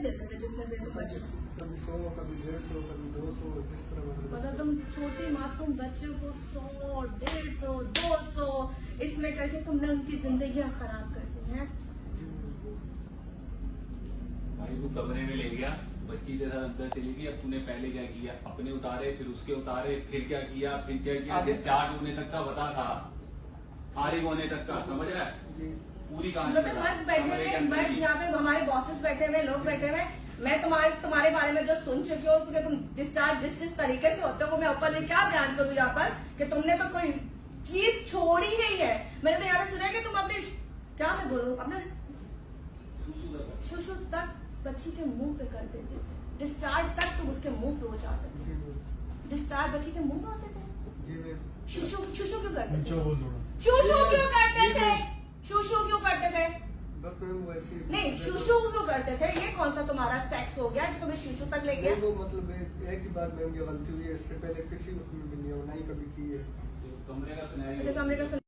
देते थे जितने देते बच्चे, कभी 100, कभी 150, कभी 200, जिस तरह मतलब तुम छोटी मासूम बच्चों को 100, 150, 200 इसमें करके तुमने उनकी जिंदगियां खराब कर दी हैं। भाई तू कमरे में ले गया, बच्ची के साथ अंदर चली गई, अब तूने पहले क्या किया, अपने उतारे, फिर उसके उतारे, फिर क्या किया, डिस्चार्ज होने तक का बता था, फारिग होने तक का, समझ रहा है पूरी कहानी। मर्द बैठे हुए, मर्द यहाँ पे हमारे बॉसेस बैठे हुए, लोग बैठे हुए, मैं तुम्हारे बारे में जो सुन चुकी हूँ, क्योंकि तुम डिस्चार्ज जिस तरीके से होते हो, मैं ऊपर से क्या बयान करूँ यहाँ पर कि तुमने तो कोई चीज छोड़ी नहीं है। मैंने तो यहाँ पे सुना कि तुम अपने, क्या मैं बोलूँ, अपने शुशु तक बच्ची के मुंह पे करते थे, डिस्चार्ज तक तुम उसके मुंह पे हो जाते थे, डिस्चार्ज बच्ची के मुंह पे होते थे। शुशु क्यों करते थे? शुशु क्यों करते थे? शुशु क्यों करते थे? नहीं, शुशु क्यों करते थे? ये कौन सा तुम्हारा सेक्स हो गया कि तुम्हें शुशु तक ले गया? वो मतलब एक ही बात मैम की गलती हुई है, इससे पहले किसी उसमें भी नहीं हो, ना ही कभी की है। कमरे का सुनाया